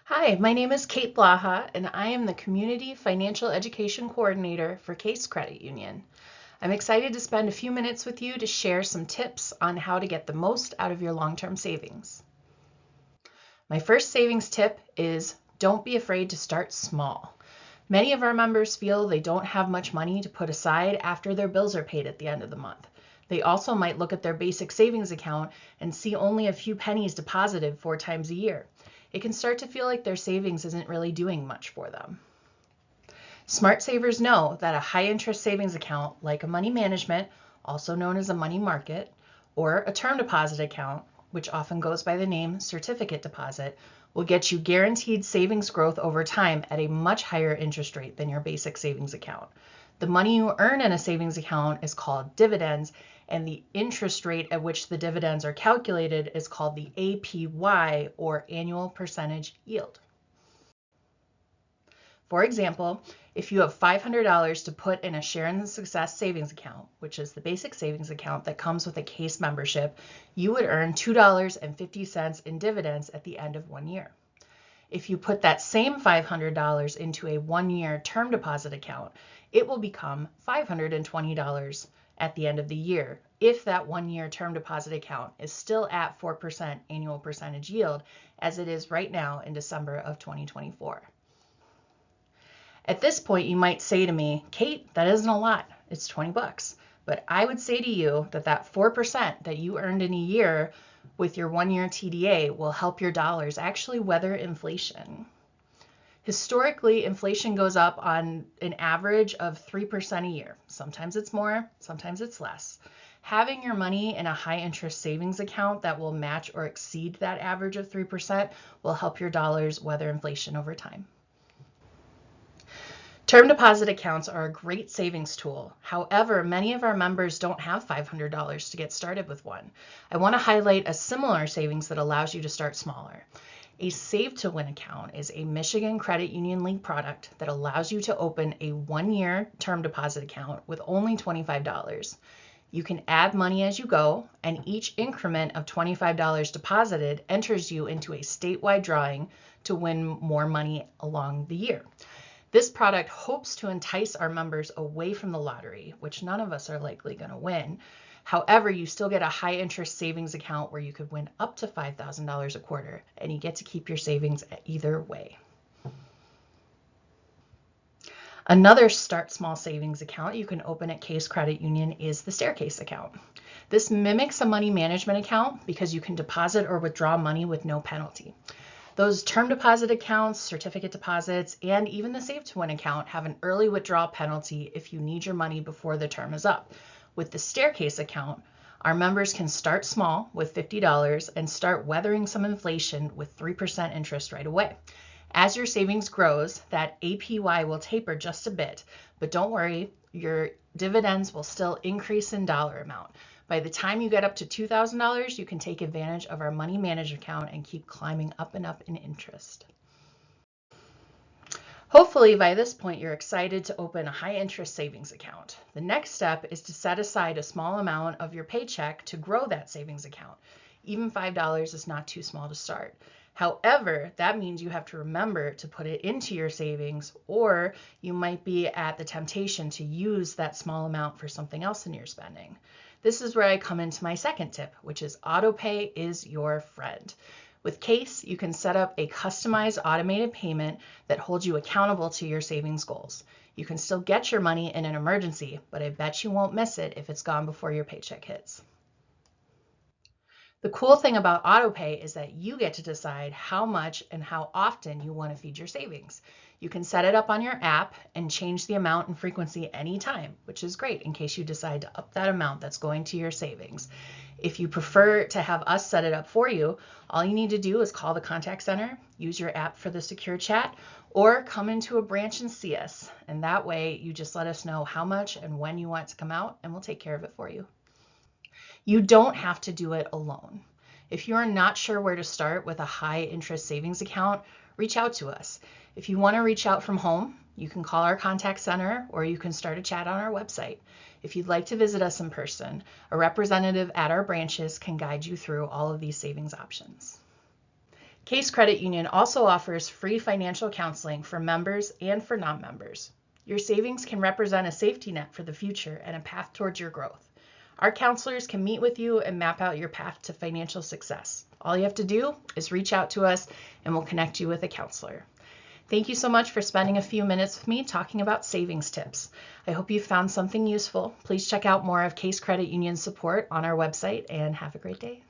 Hi, my name is Kate Blaha, and I am the Community Financial Education Coordinator for Case Credit Union. I'm excited to spend a few minutes with you to share some tips on how to get the most out of your long-term savings. My first savings tip is don't be afraid to start small. Many of our members feel they don't have much money to put aside after their bills are paid at the end of the month. They also might look at their basic savings account and see only a few pennies deposited 4 times a year. It can start to feel like their savings isn't really doing much for them. Smart savers know that a high interest savings account, like a money management, also known as a money market, or a term deposit account, which often goes by the name certificate deposit, will get you guaranteed savings growth over time at a much higher interest rate than your basic savings account. The money you earn in a savings account is called dividends, and the interest rate at which the dividends are calculated is called the APY, or annual percentage yield. For example, if you have $500 to put in a Sharon Success savings account, which is the basic savings account that comes with a CASE membership, you would earn $2.50 in dividends at the end of 1 year. If you put that same $500 into a 1-year term deposit account, it will become $520 at the end of the year if that 1-year term deposit account is still at 4% annual percentage yield, as it is right now in December of 2024. At this point, you might say to me, Kate, that isn't a lot. It's 20 bucks. But I would say to you that that 4% that you earned in a year with your 1-year TDA will help your dollars actually weather inflation. Historically, inflation goes up on an average of 3% a year. Sometimes it's more, sometimes it's less. Having your money in a high interest savings account that will match or exceed that average of 3% will help your dollars weather inflation over time. Term deposit accounts are a great savings tool. However, many of our members don't have $500 to get started with one. I want to highlight a similar savings that allows you to start smaller. A Save to Win account is a Michigan Credit Union League product that allows you to open a 1-year term deposit account with only $25. You can add money as you go, and each increment of $25 deposited enters you into a statewide drawing to win more money along the year. This product hopes to entice our members away from the lottery, which none of us are likely going to win. However, you still get a high interest savings account where you could win up to $5,000 a quarter, and you get to keep your savings either way. Another Start Small savings account you can open at Case Credit Union is the Staircase account. This mimics a money management account because you can deposit or withdraw money with no penalty. Those term deposit accounts, certificate deposits, and even the Save to Win account have an early withdrawal penalty if you need your money before the term is up. With the Staircase account, our members can start small with $50 and start weathering some inflation with 3% interest right away. As your savings grows, that APY will taper just a bit, but don't worry, your dividends will still increase in dollar amount. By the time you get up to $2,000, you can take advantage of our money management account and keep climbing up and up in interest. Hopefully by this point you're excited to open a high interest savings account. The next step is to set aside a small amount of your paycheck to grow that savings account. Even $5 is not too small to start. However, that means you have to remember to put it into your savings, or you might be at the temptation to use that small amount for something else in your spending. This is where I come into my second tip, which is AutoPay is your friend. With Case, you can set up a customized automated payment that holds you accountable to your savings goals. You can still get your money in an emergency, but I bet you won't miss it if it's gone before your paycheck hits. The cool thing about AutoPay is that you get to decide how much and how often you want to feed your savings. You can set it up on your app and change the amount and frequency anytime, which is great in case you decide to up that amount that's going to your savings. If you prefer to have us set it up for you, all you need to do is call the contact center, use your app for the secure chat, or come into a branch and see us. And that way you just let us know how much and when you want it to come out, and we'll take care of it for you. You don't have to do it alone. If you're not sure where to start with a high interest savings account, reach out to us. If you want to reach out from home, you can call our contact center or you can start a chat on our website. If you'd like to visit us in person, a representative at our branches can guide you through all of these savings options. Case Credit Union also offers free financial counseling for members and for non-members. Your savings can represent a safety net for the future and a path towards your growth. Our counselors can meet with you and map out your path to financial success. All you have to do is reach out to us and we'll connect you with a counselor. Thank you so much for spending a few minutes with me talking about savings tips. I hope you found something useful. Please check out more of Case Credit Union's support on our website and have a great day.